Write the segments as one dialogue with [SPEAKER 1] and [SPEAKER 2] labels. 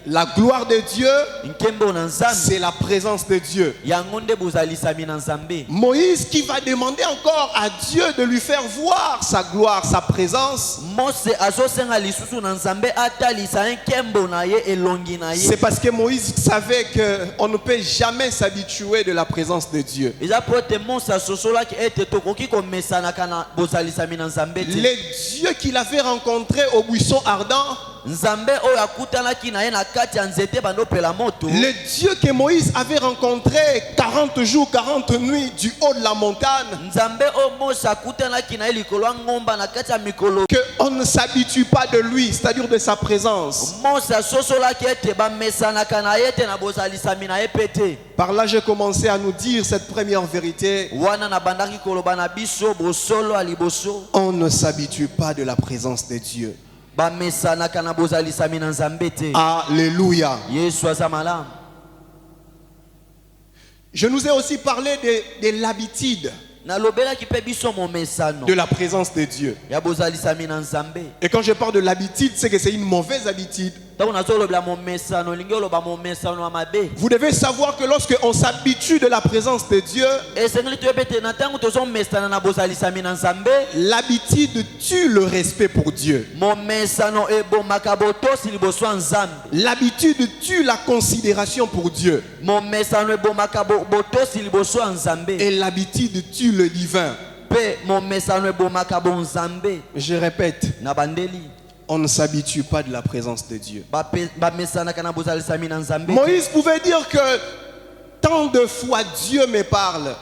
[SPEAKER 1] La gloire de Dieu, c'est la présence de Dieu. Moïse qui va demander encore à Dieu de lui faire voir sa gloire, sa présence. C'est parce que Moïse savait qu'on ne peut jamais s'habituer de la présence de Dieu. Les dieux qu'il avait rencontrés au buisson ardent, le Dieu que Moïse avait rencontré 40 jours, 40 nuits du haut de la montagne, qu'on ne s'habitue pas de lui, c'est-à-dire de sa présence. Par là, j'ai commencé à nous dire cette première vérité. On ne s'habitue pas de la présence de Dieu. Alléluia. Je nous ai aussi parlé de l'habitude de la présence de Dieu. Et quand je parle de l'habitude, c'est que c'est une mauvaise habitude. Vous devez savoir que lorsque on s'habitue de la présence de Dieu, l'habitude tue le respect pour Dieu. L'habitude tue la considération pour Dieu. Et l'habitude tue le divin. Je répète, on ne s'habitue pas de la présence de Dieu. Moïse pouvait dire que tant de fois Dieu me parle.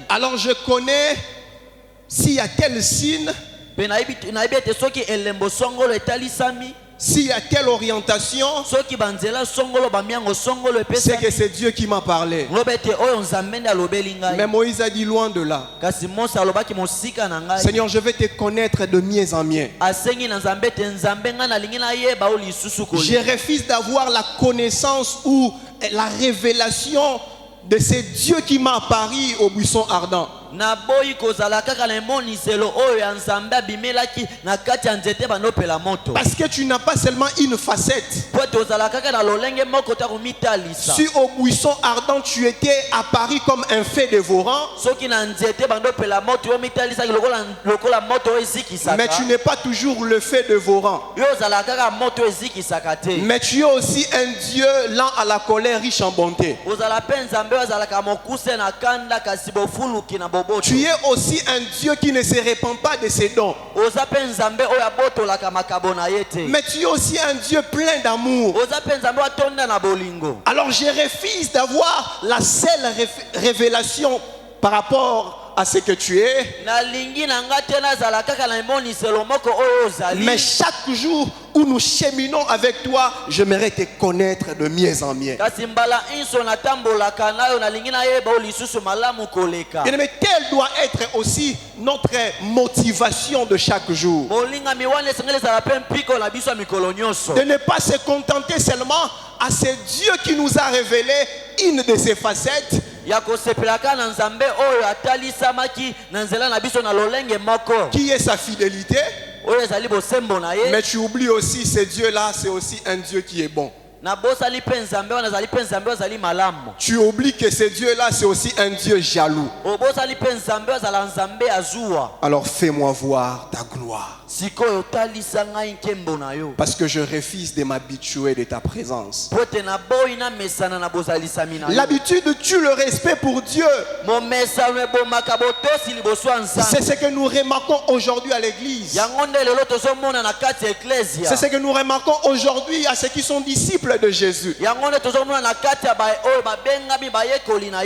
[SPEAKER 1] Alors je connais s'il y a tel signe, s'il y a telle orientation, c'est que c'est Dieu qui m'a parlé. Mais Moïse a dit loin de là. Seigneur, je vais te connaître de mieux en mieux. Je refuse d'avoir la connaissance ou la révélation de ce Dieu qui m'a apparu au buisson ardent. Parce que tu n'as pas seulement une facette. Si au buisson ardent tu étais apparu comme un fait dévorant, mais tu n'es pas toujours le fait dévorant. Mais tu es aussi un Dieu lent à la colère, riche en bonté. Tu es aussi un Dieu qui ne se répand pas de ses dons. Mais tu es aussi un Dieu plein d'amour. Alors je refuse d'avoir la seule révélation par rapport à ce que tu es. Mais chaque jour où nous cheminons avec toi, j'aimerais te connaître de mieux en mieux. Mais telle doit être aussi notre motivation de chaque jour. De ne pas se contenter seulement à ce Dieu qui nous a révélé une de ses facettes, qui est sa fidélité. Mais tu oublies aussi ce Dieu-là, c'est aussi un Dieu qui est bon. Tu oublies que ce Dieu-là, c'est aussi un Dieu jaloux. Alors fais-moi voir ta gloire. Parce que je refuse de m'habituer de ta présence. L'habitude tue le respect pour Dieu. C'est ce que nous remarquons aujourd'hui à l'église. C'est ce que nous remarquons aujourd'hui à ceux qui sont disciples de Jésus.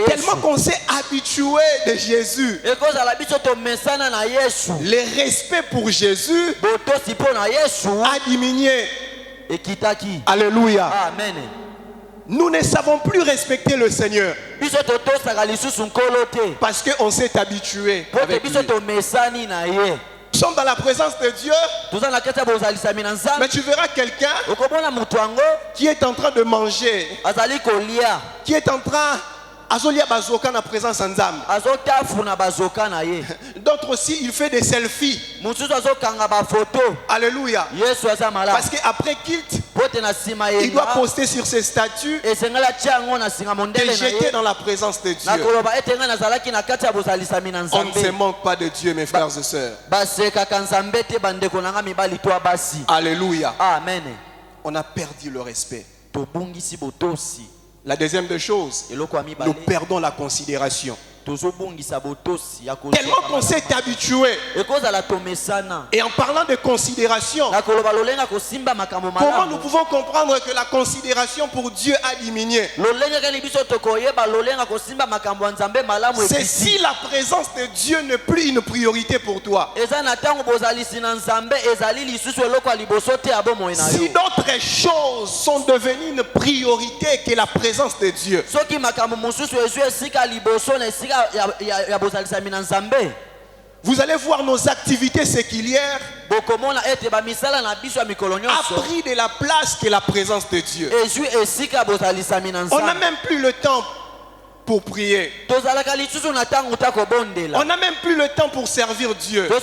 [SPEAKER 1] Tellement qu'on s'est habitué de Jésus. Le respect pour Jésus a diminué. Alléluia. Amen. Nous ne savons plus respecter le Seigneur parce qu'on s'est habitué avec lui. Nous sommes dans la présence de Dieu, mais tu verras quelqu'un qui est en train de manger, qui est en train azolia bazoka na présence nzambe. D'autres aussi, il fait des selfies. Alléluia. Parce qu'après kilt, il doit poster sur ses statuts et jeter dans la présence de Dieu. On ne se manque pas de Dieu, mes frères et sœurs. Alléluia.
[SPEAKER 2] Amen.
[SPEAKER 1] On a perdu le respect. La deuxième des choses, nous perdons la considération. Tellement qu'on s'est habitué. Et en parlant de considération, comment nous pouvons comprendre que la considération pour Dieu a diminué? C'est si la présence de Dieu n'est plus une priorité pour toi. Si d'autres choses sont devenues une priorité que la présence de Dieu. Vous allez voir nos activités séculières a pris de la place que la présence de Dieu. On n'a même plus le temps pour prier. On n'a même plus le temps pour servir Dieu. Mais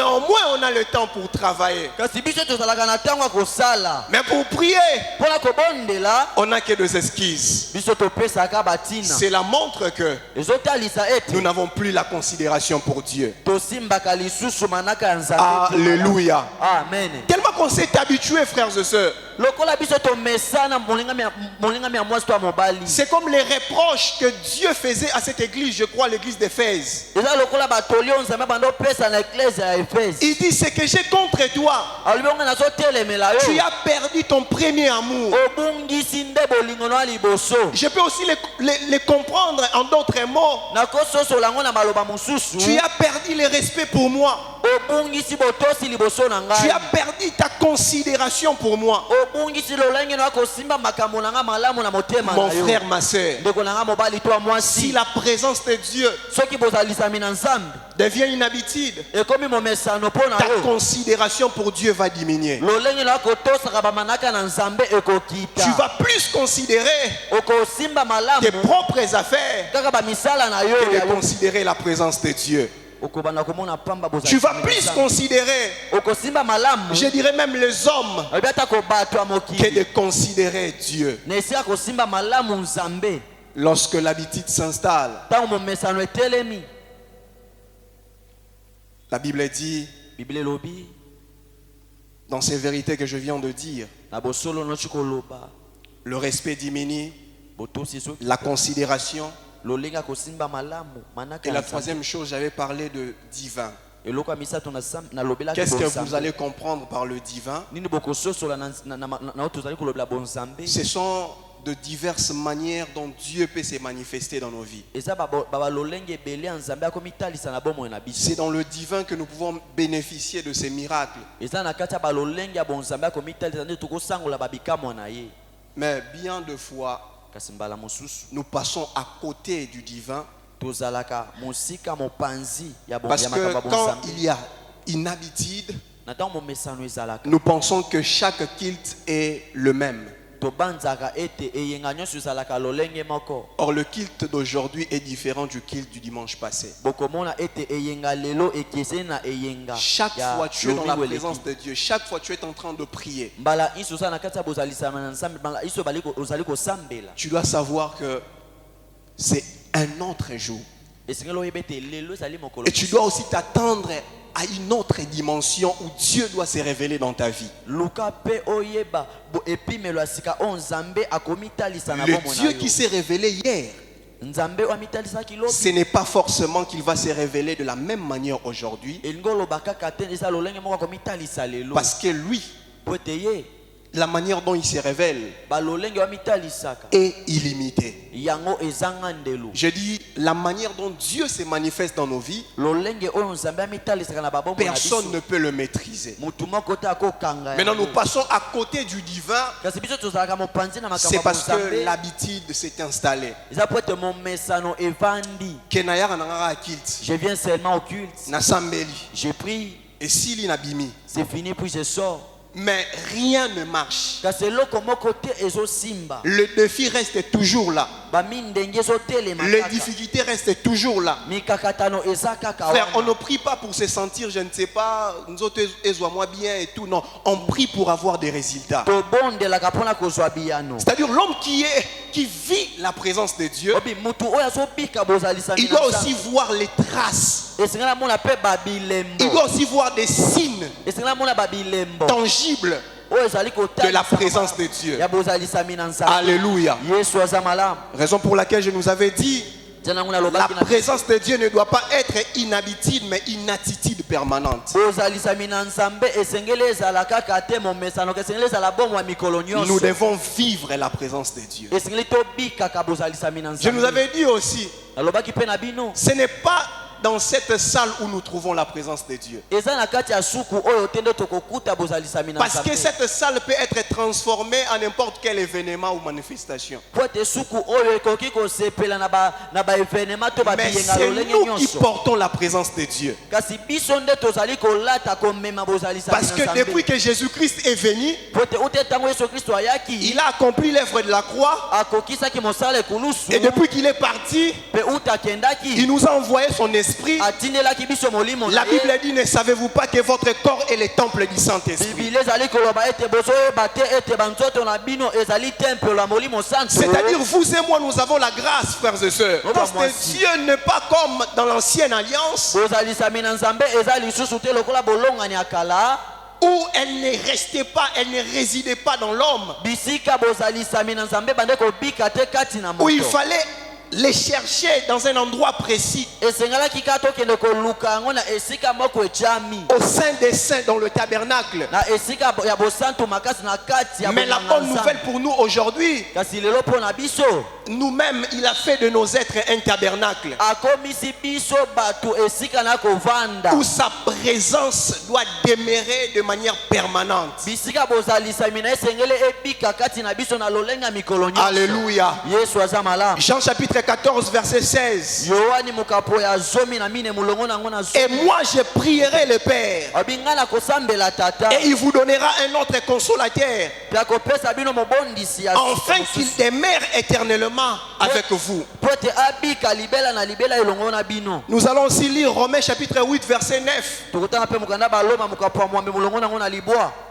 [SPEAKER 1] au moins on a le temps pour travailler. Mais pour prier, on n'a que des esquisses. Cela montre que nous n'avons plus la considération pour Dieu. Alléluia.
[SPEAKER 2] Amen.
[SPEAKER 1] Tellement qu'on s'est habitué, frères et sœurs. C'est comme les reproches que Dieu faisait à cette église, je crois l'église d'Éphèse. Il dit, ce que j'ai contre toi, tu as perdu ton premier amour. Je peux aussi les comprendre en d'autres mots. Tu as perdu le respect pour moi. Tu as perdu ta considération pour moi. Mon frère, ma sœur, si la présence de Dieu devient une habitude, ta considération pour Dieu va diminuer. Tu vas plus considérer tes propres affaires que de considérer la présence de Dieu. Tu vas plus considérer, je dirais même les hommes, que de considérer Dieu. Lorsque l'habitude s'installe, la Bible dit, dans ces vérités que je viens de dire, le respect diminue, la considération. Et la troisième chose, j'avais parlé de divin. Qu'est-ce que vous allez comprendre par le divin? Ce sont de diverses manières dont Dieu peut se manifester dans nos vies. C'est dans le divin que nous pouvons bénéficier de ces miracles. Mais bien de fois, nous passons à côté du divin. Parce que quand il y a une habitude, nous pensons que chaque culte est le même. Or le culte d'aujourd'hui est différent du culte du dimanche passé. Chaque fois tu es dans la présence de Dieu, chaque fois tu es en train de prier, tu dois savoir que c'est un autre jour. Et tu dois aussi t'attendre à une autre dimension où Dieu doit se révéler dans ta vie. Le Dieu qui s'est révélé hier, ce n'est pas forcément qu'il va se révéler de la même manière aujourd'hui. Parce que lui, la manière dont il se révèle est illimitée. Je dis, la manière dont Dieu se manifeste dans nos vies, personne ne peut le maîtriser. Maintenant, nous passons à côté du divin. C'est parce que l'habitude s'est installée.
[SPEAKER 2] Je viens seulement au culte.
[SPEAKER 1] Nasambeli.
[SPEAKER 2] Je prie.
[SPEAKER 1] Et s'il y a bimi,
[SPEAKER 2] c'est fini puis je sors. Mais rien ne marche. Le défi reste toujours là. Les difficultés restent toujours là. Frère, on ne prie pas pour se sentir, je ne sais pas, nous autres, moi bien et tout. Non, on prie pour avoir des résultats. C'est-à-dire l'homme qui vit la présence de Dieu, il doit aussi voir les traces. Il doit aussi voir des signes tangibles de la présence de Dieu. Alléluia. Raison pour laquelle je nous avais dit, la présence de Dieu ne doit pas être une habitude, mais une attitude permanente. Nous devons vivre la présence de Dieu. Je nous avais dit aussi, ce n'est pas dans cette salle où nous trouvons la présence de Dieu. Parce que cette salle peut être transformée en n'importe quel événement ou manifestation. Mais c'est nous qui portons la présence de Dieu. Parce que depuis que Jésus-Christ est venu, il a accompli l'œuvre de la croix. Et depuis qu'il est parti, il nous a envoyé son esprit. La Bible dit, ne savez-vous pas que votre corps est le temple du Saint-Esprit? C'est-à-dire vous et moi, nous avons la grâce, frères et sœurs. Parce que Dieu n'est pas comme dans l'ancienne alliance, où elle ne restait pas, elle ne résidait pas dans l'homme, où il fallait les chercher dans un endroit précis, au sein des saints, dans le tabernacle. Mais la bonne nouvelle pour nous aujourd'hui, nous-mêmes, il a fait de nos êtres un tabernacle où sa présence doit demeurer de manière permanente. Alléluia. Jean chapitre 14 verset 16. Et moi je prierai le Père, et il vous donnera un autre consolateur, afin qu'il demeure éternellement avec vous. Nous allons aussi lire Romains chapitre 8 verset 9.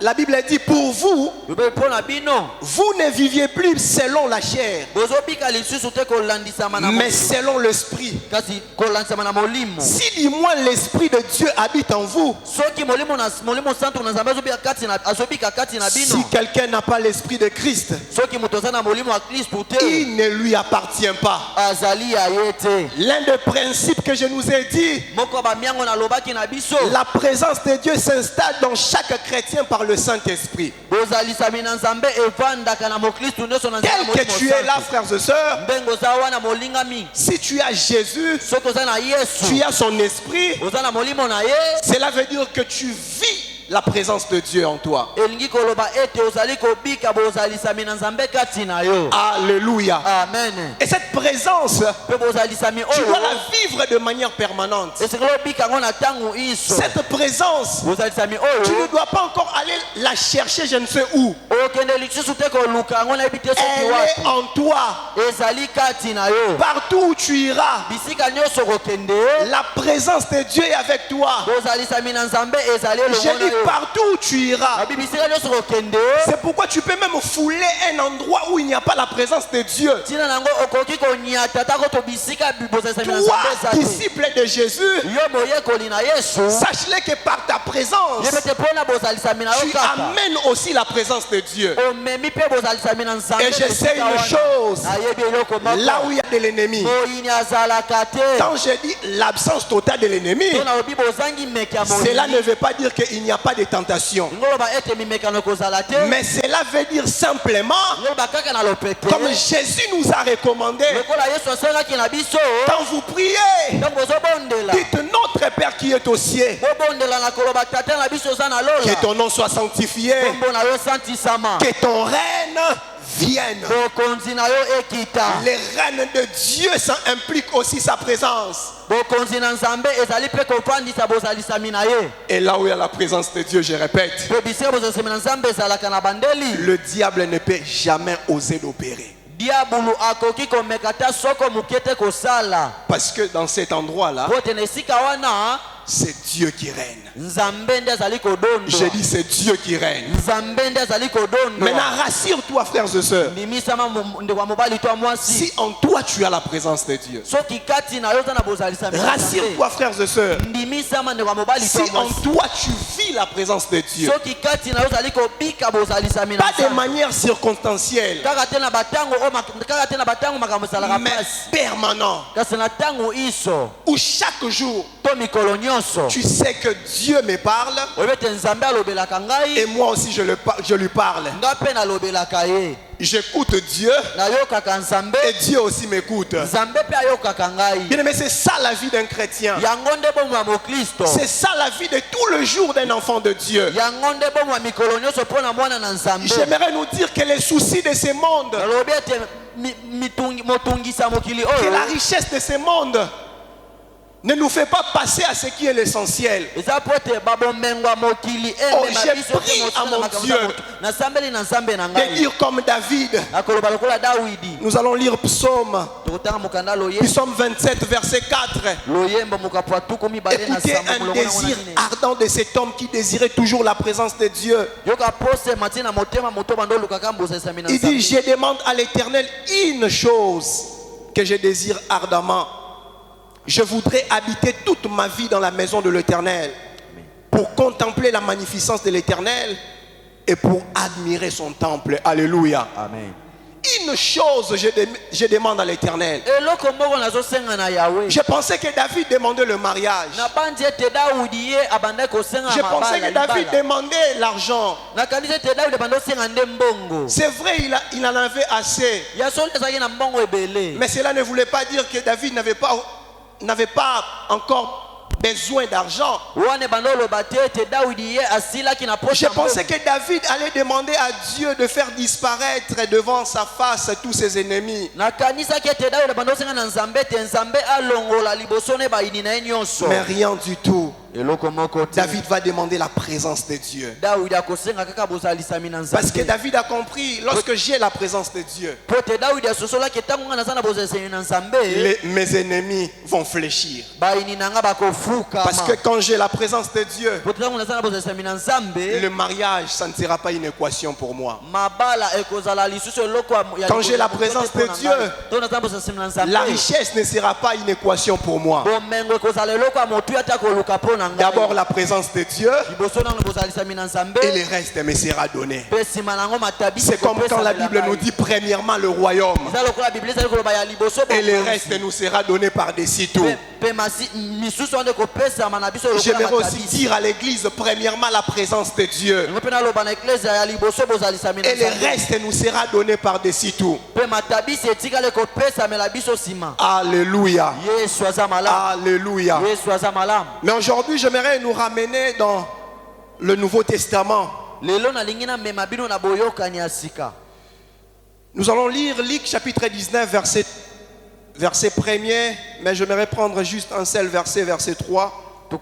[SPEAKER 2] La Bible dit, pour vous, vous ne viviez plus selon la chair, mais selon l'esprit. Si du moins l'esprit de Dieu habite en vous, si quelqu'un n'a pas l'esprit de Christ, il ne lui appartient pas. L'un des principes que je nous ai dit, la présence de Dieu s'installe dans chaque chrétien par le Saint-Esprit. Tel que tu es là, frères et sœurs, si tu as Jésus, tu as son esprit, cela veut dire que tu vis la présence de Dieu en toi. Alléluia.
[SPEAKER 1] Amen.
[SPEAKER 2] Et cette présence, tu dois la vivre de manière permanente. Cette présence, tu ne dois pas encore aller la chercher je ne sais où. Elle est en toi. Partout où tu iras, la présence de Dieu est avec toi. Je dis partout où tu iras. C'est pourquoi tu peux même fouler un endroit où il n'y a pas la présence de Dieu. Toi, disciple de Jésus, sache-le que par ta présence, tu amènes aussi la présence de Dieu. Et je sais une chose, là où il y a de l'ennemi, quand je dis l'absence totale de l'ennemi, cela ne veut pas dire qu'il n'y a pas de tentation, mais cela veut dire simplement, comme Jésus nous a recommandé, quand vous priez, dites notre Père qui est au ciel, que ton nom soit sanctifié, que ton règne
[SPEAKER 1] vienne. Les règnes de Dieu, ça implique aussi sa présence. Et là où il y a la présence de Dieu, je répète, le diable ne peut jamais oser d'opérer. Parce que dans cet endroit-là, c'est Dieu qui règne. J'ai dit c'est Dieu qui règne. Maintenant rassure-toi frères et sœurs. Si en toi tu as la présence de Dieu, rassure-toi frères et sœurs. Si en toi tu vis la présence de Dieu, pas de manière circonstancielle, mais permanent, où chaque jour tu sais que Dieu me parle et moi aussi je lui parle. J'écoute Dieu et Dieu aussi m'écoute. Bien aimé, c'est ça la vie d'un chrétien. C'est ça la vie de tout le jour d'un enfant de Dieu. J'aimerais nous dire que les soucis de ce monde, que la richesse de ce monde ne nous fait pas passer à ce qui est l'essentiel. Oh, j'ai pris à mon Dieu de dire comme David. Nous allons lire Psaume 27 verset 4. Écoutez un désir ardent de cet homme qui désirait toujours la présence de Dieu. Il dit, je demande à l'Éternel une chose que je désire ardemment. Je voudrais habiter toute ma vie dans la maison de l'Éternel pour contempler la magnificence de l'Éternel et pour admirer son temple. Alléluia.
[SPEAKER 2] Amen.
[SPEAKER 1] Une chose je demande à l'Éternel. Je pensais que David demandait le mariage. Je pensais que David demandait l'argent. C'est vrai, il en avait assez. Mais cela ne voulait pas dire que David n'avait pas encore besoin d'argent. Je pensais que David allait demander à Dieu de faire disparaître devant sa face tous ses ennemis. Mais rien du tout. David va demander la présence de Dieu. Parce que David a compris, lorsque j'ai la présence de Dieu, mes ennemis vont fléchir. Parce que quand j'ai la présence de Dieu, le mariage, ça ne sera pas une équation pour moi. Quand j'ai la présence de Dieu, la richesse ne sera pas une équation pour moi. D'abord la présence de Dieu et le reste me sera donné. C'est comme quand la Bible nous dit premièrement le royaume et le reste nous sera donné par-dessus tout. J'aimerais aussi dire à l'église premièrement la présence de Dieu et le reste nous sera donné par-dessus tout. Alléluia. Alléluia. Mais aujourd'hui j'aimerais nous ramener dans le Nouveau Testament. Nous allons lire Luc chapitre 19 verset 1er, mais j'aimerais prendre juste un seul verset, verset 3. Vous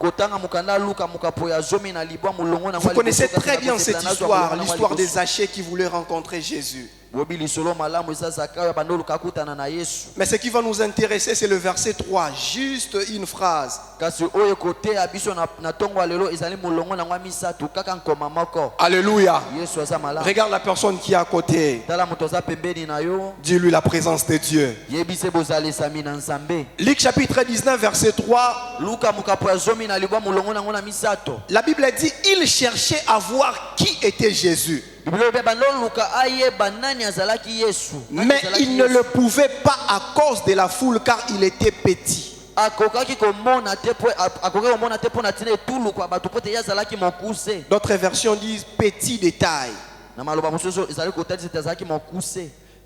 [SPEAKER 1] connaissez très bien cette histoire, l'histoire des Zachée qui voulaient rencontrer Jésus. Mais ce qui va nous intéresser, c'est le verset 3, juste une phrase. Alléluia. Regarde la personne qui est à côté. Dis-lui la présence de Dieu. Luc chapitre 19 verset 3. La Bible dit, il cherchait à voir qui était Jésus. Mais il ne le pouvait pas à cause de la foule car il était petit. D'autres versions disent petit de taille.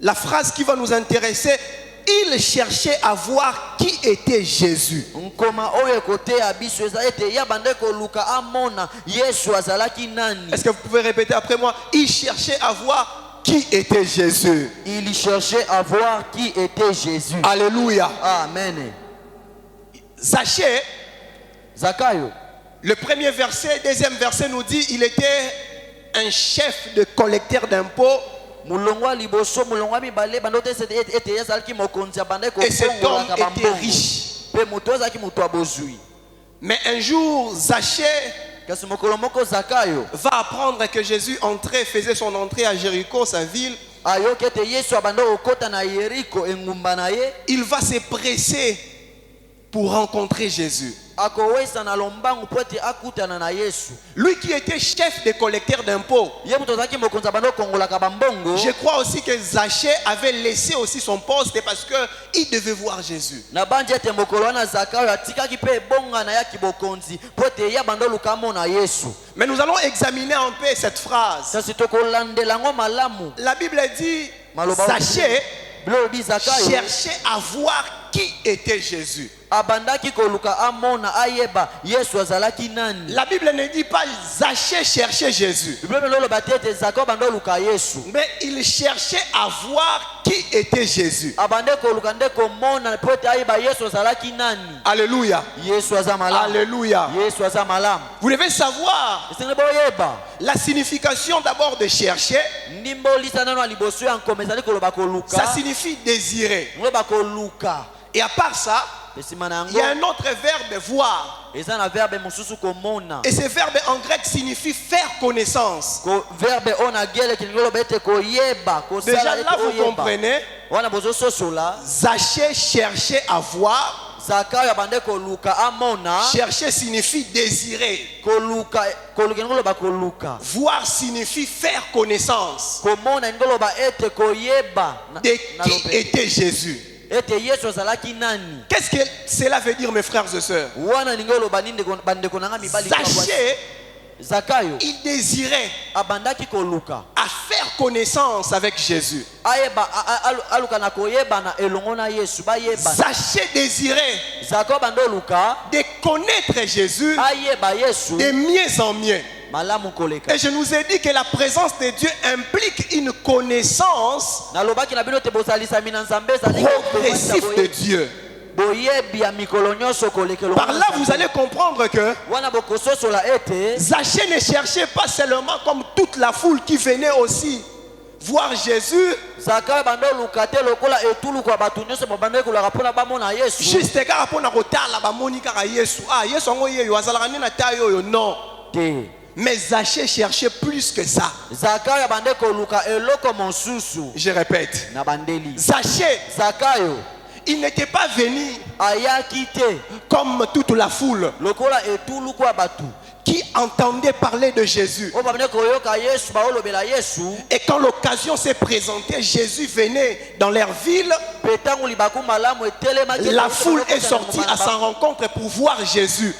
[SPEAKER 1] La phrase qui va nous intéresser, il cherchait à voir qui était Jésus. Est-ce que vous pouvez répéter après moi? Il cherchait à voir qui était Jésus.
[SPEAKER 2] Il cherchait à voir qui était Jésus.
[SPEAKER 1] Alléluia.
[SPEAKER 2] Amen.
[SPEAKER 1] Zaché,
[SPEAKER 2] Zakayo.
[SPEAKER 1] Le premier verset, deuxième verset nous dit il était un chef de collecteur d'impôts. Et cet homme était riche. Mais un jour, Zaché va apprendre que Jésus faisait son entrée à Jéricho, sa ville. Il va se presser pour rencontrer Jésus. Lui qui était chef des collecteurs d'impôts. Je crois aussi que Zaché avait laissé aussi son poste parce qu'il devait voir Jésus. Mais nous allons examiner un peu cette phrase. La Bible dit Zaché cherchait à voir qui était Jésus. La Bible ne dit pas Zaché cherchait Jésus. Mais il cherchait à voir qui était Jésus. Alléluia. Alléluia. Vous devez savoir la signification d'abord de chercher. Ça signifie désirer. Et à part ça, il y a un autre verbe voir. Et ce verbe en grec signifie faire connaissance. Déjà là vous comprenez. Zaché cherchait à voir. Chercher signifie désirer. Voir signifie faire connaissance. De qui était Jésus? Qu'est-ce que cela veut dire, mes frères et sœurs? Zaché, il désirait à faire connaissance avec Jésus. Zaché désirait de connaître Jésus de mieux en mieux. Et je nous ai dit que la présence de Dieu implique une connaissance progressive de Dieu. Par là, vous allez comprendre que Zaché ne cherchait pas seulement comme toute la foule qui venait aussi voir Jésus. Juste car pour na kotala ba moni kaka Yesu. Ah Yesu ngo yeyo azalaka ni na tayo yo non. Mais Zaché cherchait plus que ça. Je répète. Zaché, il n'était pas venu comme toute la foule qui entendait parler de Jésus. Et quand l'occasion s'est présentée, Jésus venait dans leur ville. La foule est sortie à sa rencontre pour voir Jésus.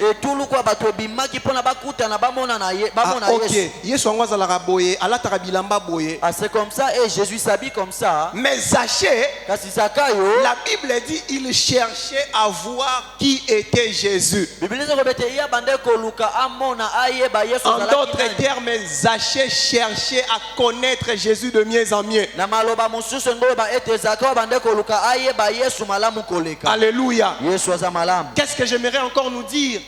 [SPEAKER 2] C'est comme ça et Jésus s'habille comme ça.
[SPEAKER 1] Mais Zaché, la Bible dit il cherchait à voir qui était Jésus. En d'autres termes, Zaché cherchait à connaître Jésus de mieux en mieux. Alléluia. Qu'est-ce que j'aimerais encore nous dire?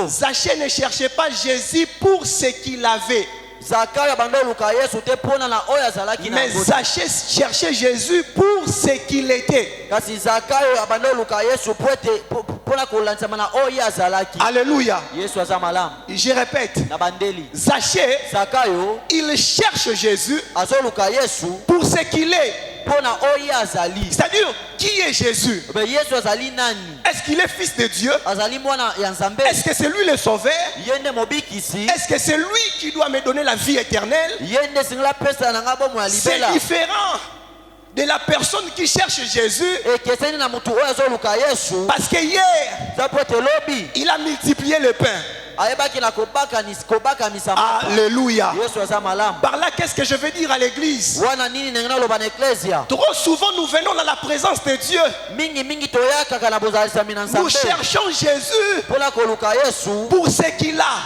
[SPEAKER 1] Zaché ne cherchait pas Jésus pour ce qu'il avait. Mais Zaché cherchait Jésus pour ce qu'il était. Alléluia. Je répète. Zaché, il cherche Jésus pour ce qu'il est. C'est-à-dire, qui est Jésus? Est-ce qu'il est fils de Dieu? Est-ce que c'est lui le sauveur? Est-ce que c'est lui qui doit me donner la vie éternelle? C'est différent de la personne qui cherche Jésus. Parce que hier, il a multiplié le pain. Alléluia. Par là, qu'est-ce que je veux dire à l'église? Trop souvent, nous venons dans la présence de Dieu. Nous cherchons Jésus pour ce qu'il a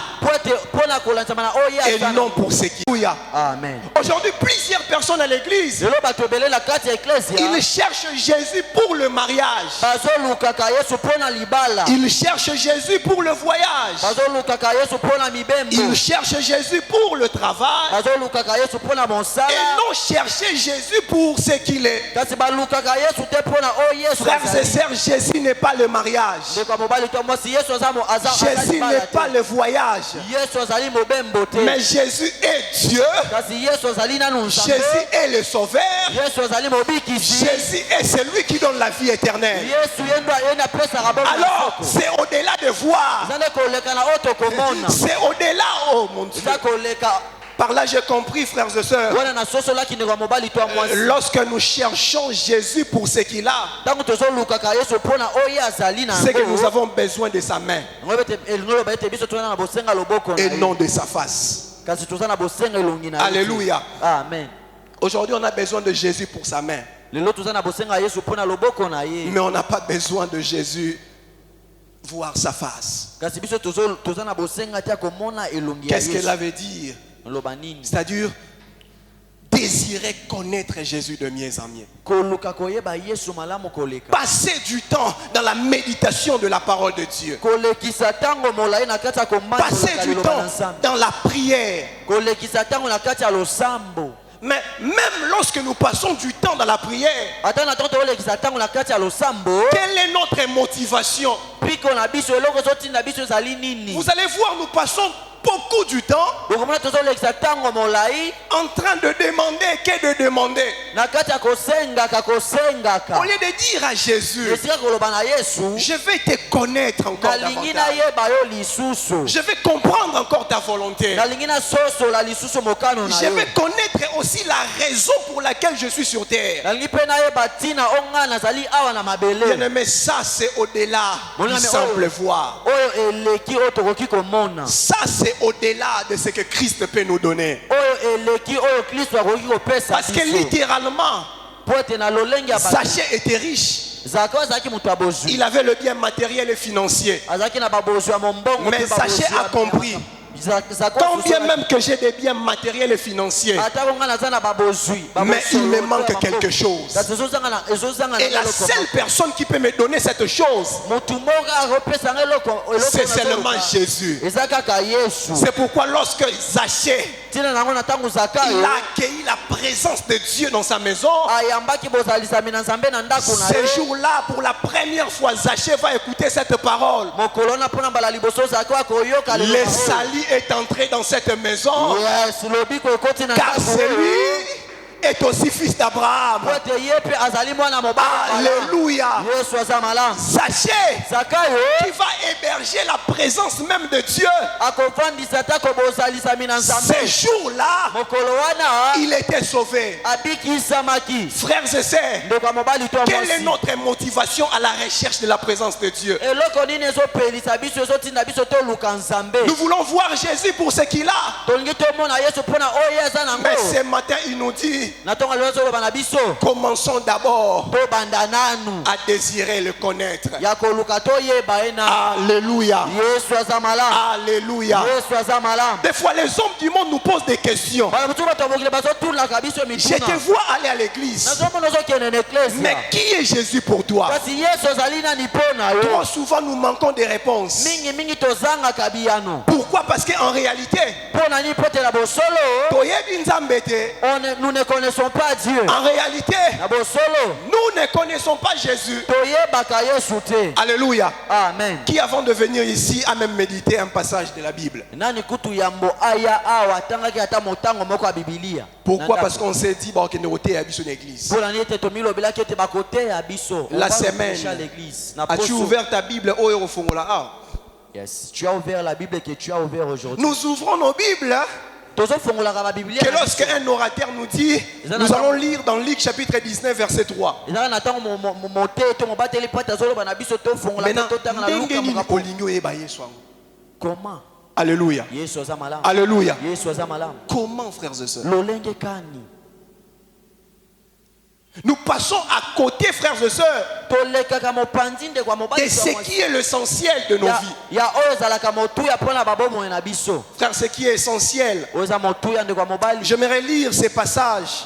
[SPEAKER 1] et non pour ce qu'il a.
[SPEAKER 2] Amen.
[SPEAKER 1] Aujourd'hui, plusieurs personnes à l'église, ils cherchent Jésus pour le mariage. Ils cherchent Jésus pour le voyage. Ils cherchent Jésus pour le travail. Et non chercher Jésus pour ce qu'il est. Frères et sœurs, Jésus n'est pas le mariage. Jésus n'est pas le voyage. Mais Jésus est Dieu. Jésus est le sauveur. Jésus est celui qui donne la vie éternelle. Alors, c'est au-delà de voir. C'est au-delà, oh mon Dieu. Par là, j'ai compris, frères et sœurs. Lorsque nous cherchons Jésus pour ce qu'il a, c'est que nous avons besoin de sa main et non de sa face. Alléluia.
[SPEAKER 2] Amen.
[SPEAKER 1] Aujourd'hui, on a besoin de Jésus pour sa main. Mais on n'a pas besoin de Jésus voir sa face. Qu'est-ce que cela veut dire? C'est-à-dire désirer connaître Jésus de mieux en mieux. Passer du temps dans la méditation de la parole de Dieu. Passer du temps dans la prière. Mais même lorsque nous passons du temps dans la prière, quelle est notre motivation? Vous allez voir, nous passons beaucoup du temps en train de demander que de demander. Au lieu de dire à Jésus, je vais te connaître encore davantage. Je vais comprendre encore ta volonté. Je vais connaître aussi la raison pour laquelle je suis sur terre. Bien-aimé, ça c'est au-delà du simple voir. Ça c'est au-delà de ce que Christ peut nous donner. Parce que littéralement, Zaché était riche. Il avait le bien matériel et financier. Mais Zaché a compris. Tant bien même que j'ai des biens matériels et financiers, mais il me manque quelque chose. Et la seule personne qui peut me donner cette chose, c'est seulement Jésus. C'est pourquoi lorsque Zaché, il a accueilli la présence de Dieu dans sa maison, ce jour-là, pour la première fois, Zaché va écouter cette parole. Le salut est entré dans cette maison, car c'est lui est aussi fils d'Abraham. Alléluia. Sachez qu'il va héberger la présence même de Dieu. Ce jour-là, il était sauvé. Frères et sœurs, quelle est notre motivation à la recherche de la présence de Dieu? Nous voulons voir Jésus pour ce qu'il a. Mais ce matin, il nous dit, commençons d'abord à désirer le connaître. Alléluia. Alléluia. Des fois les hommes du monde nous posent des questions. Je te vois aller à l'église, mais qui est Jésus pour toi? Trop souvent nous manquons des réponses. Pourquoi? Parce qu'en réalité,
[SPEAKER 2] nous ne connaissons pas Dieu.
[SPEAKER 1] En réalité, nous ne connaissons pas Jésus. Alléluia.
[SPEAKER 2] Amen.
[SPEAKER 1] Qui avant de venir ici a même médité un passage de la Bible? Pourquoi? Parce qu'on s'est dit qu'on est à l'église. La semaine, as-tu ouvert ta Bible?
[SPEAKER 2] Yes, tu as ouvert la Bible que tu as ouvert aujourd'hui.
[SPEAKER 1] Nous ouvrons nos Bibles. Que lorsque un orateur nous dit, nous allons lire dans Luc chapitre 19 verset 3.
[SPEAKER 2] Comment?
[SPEAKER 1] Alléluia. Alléluia.
[SPEAKER 2] Comment,
[SPEAKER 1] comment, frères et sœurs? Nous passons à côté, frères et sœurs, de ce qui est l'essentiel de nos vies. Frère, ce qui est essentiel, j'aimerais lire ces passages.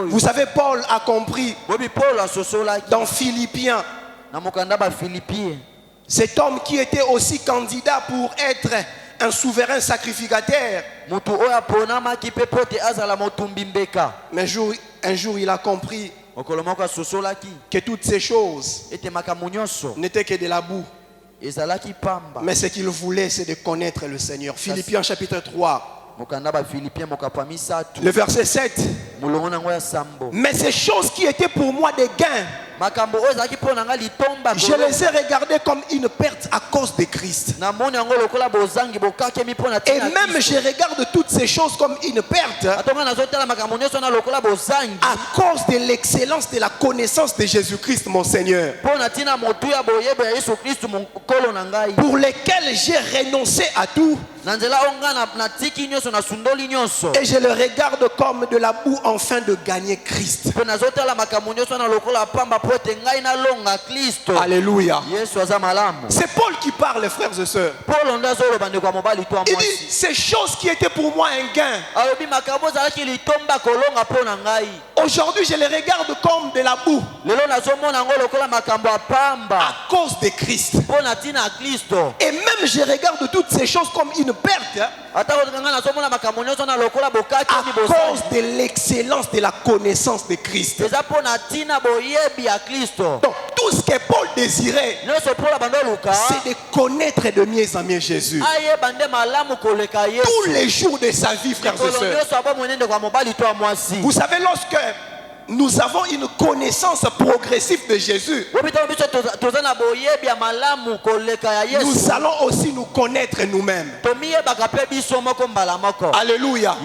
[SPEAKER 1] Vous savez, Paul a compris dans Philippiens, cet homme qui était aussi candidat pour être un souverain sacrificateur. Mais un jour, il a compris que toutes ces choses n'étaient que de la boue. Mais ce qu'il voulait, c'est de connaître le Seigneur. Philippiens chapitre 3. Le verset 7. Mais ces choses qui étaient pour moi des gains, je les ai regardées comme une perte à cause de Christ. Et même je regarde toutes ces choses comme une perte à cause de l'excellence de la connaissance de Jésus-Christ mon Seigneur, pour lesquels j'ai renoncé à tout. Et je le regarde comme de la boue afin de gagner Christ. Alléluia. C'est Paul qui parle, frères et sœurs. Il dit, ces choses qui étaient pour moi un gain, aujourd'hui je les regarde comme de la boue à cause de Christ. Et même je regarde toutes ces choses comme une perte à cause de l'excellence de la connaissance de Christ. Donc tout ce que Paul désirait, c'est de connaître de mieux en mieux Jésus tous les jours de sa vie, frères et sœurs. Vous savez, lorsque nous avons une connaissance progressive de Jésus, nous allons aussi nous connaître nous-mêmes. Alléluia.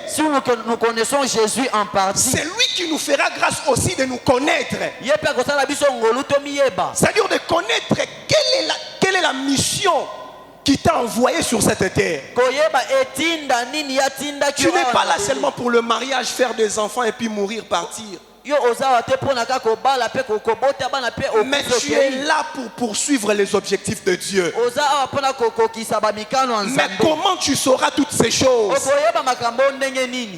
[SPEAKER 2] Si nous connaissons Jésus en partie,
[SPEAKER 1] c'est lui qui nous fera grâce aussi de nous connaître. C'est-à-dire de connaître quelle est la mission qui t'a envoyé sur cette terre. Tu n'es pas là seulement pour le mariage, faire des enfants et puis mourir, partir. Mais tu es là pour poursuivre les objectifs de Dieu. Mais comment tu sauras toutes ces choses?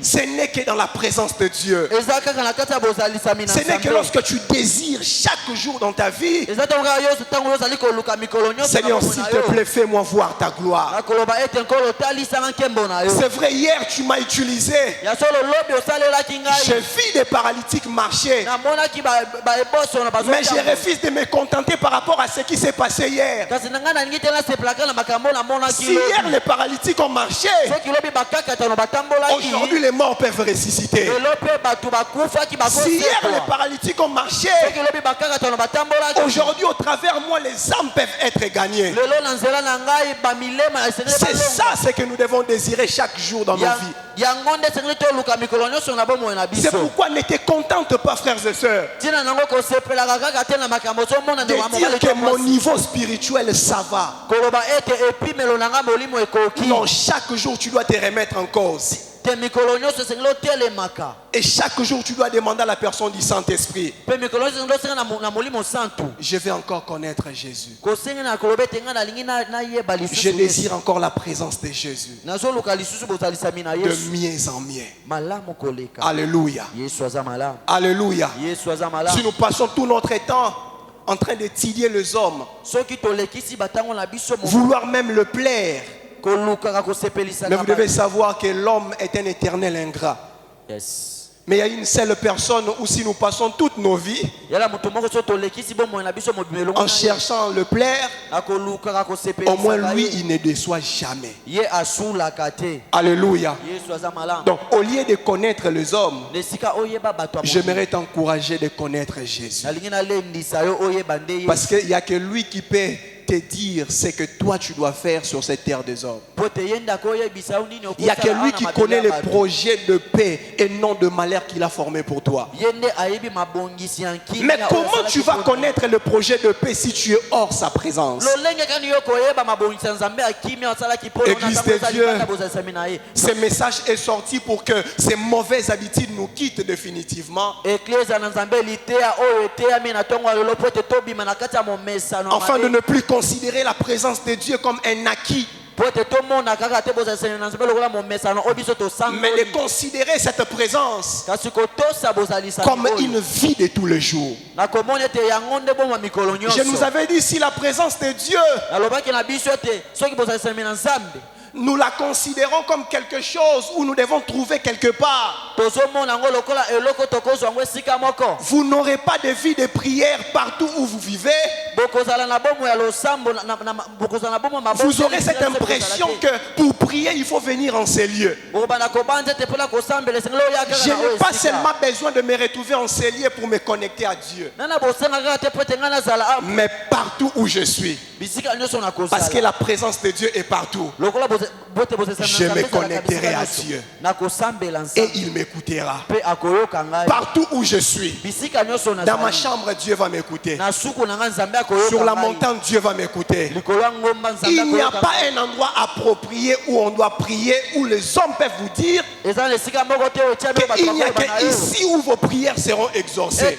[SPEAKER 1] Ce n'est que dans la présence de Dieu. Ce n'est que lorsque tu désires chaque jour dans ta vie, Seigneur, s'il te plaît, fais-moi voir ta gloire. C'est vrai, hier tu m'as utilisé. J'ai vu des paralytiques marcher, mais je refuse de me contenter par rapport à ce qui s'est passé hier. Si hier les paralytiques ont marché, aujourd'hui les morts peuvent ressusciter. Si hier les paralytiques ont marché, aujourd'hui au travers moi les âmes peuvent être gagnées. C'est ça ce que nous devons désirer chaque jour dans nos vies. C'est pourquoi ne te contente pas, frères et sœurs, de dire que mon niveau spirituel ça va. Non, chaque jour tu dois te remettre en cause. Et chaque jour tu dois demander à la personne du Saint-Esprit, je vais encore connaître Jésus. Je désire encore la présence de Jésus de mieux en mieux. Alléluia. Alléluia. Si nous passons tout notre temps en train d'étudier les hommes, vouloir même le plaire, mais vous devez savoir que l'homme est un éternel ingrat.
[SPEAKER 2] Yes.
[SPEAKER 1] Mais il y a une seule personne où si nous passons toutes nos vies en cherchant le plaire, au moins lui il ne déçoit jamais. Alléluia. Donc au lieu de connaître les hommes, j'aimerais t'encourager de connaître Jésus. Parce qu'il n'y a que lui qui peut te dire ce que toi tu dois faire sur cette terre des hommes. Il n'y a que lui qui connaît les projets de paix et non de malheur qu'il a formé pour toi. Mais comment tu vas connaître le projet de paix si tu es hors sa présence? Église de Dieu, ce message est sorti pour que ces mauvaises habitudes nous quittent définitivement. Afin de ne plus considérer la présence de Dieu comme un acquis, mais de considérer cette présence comme une vie de tous les jours. Je nous avais dit, si la présence de Dieu, nous la considérons comme quelque chose où nous devons trouver quelque part, vous n'aurez pas de vie de prière partout où vous vivez. Vous aurez cette impression que pour prier il faut venir en ces lieux. Je n'ai pas seulement besoin de me retrouver en ces lieux pour me connecter à Dieu, mais partout où je suis, parce que la présence de Dieu est partout. Je me connecterai à Dieu et il m'écoutera. Partout où je suis, dans ma chambre, Dieu va m'écouter. Sur la montagne, Dieu va m'écouter. Il n'y a pas un endroit approprié où on doit prier, où les hommes peuvent vous dire qu'il n'y a qu'ici où vos prières seront exaucées.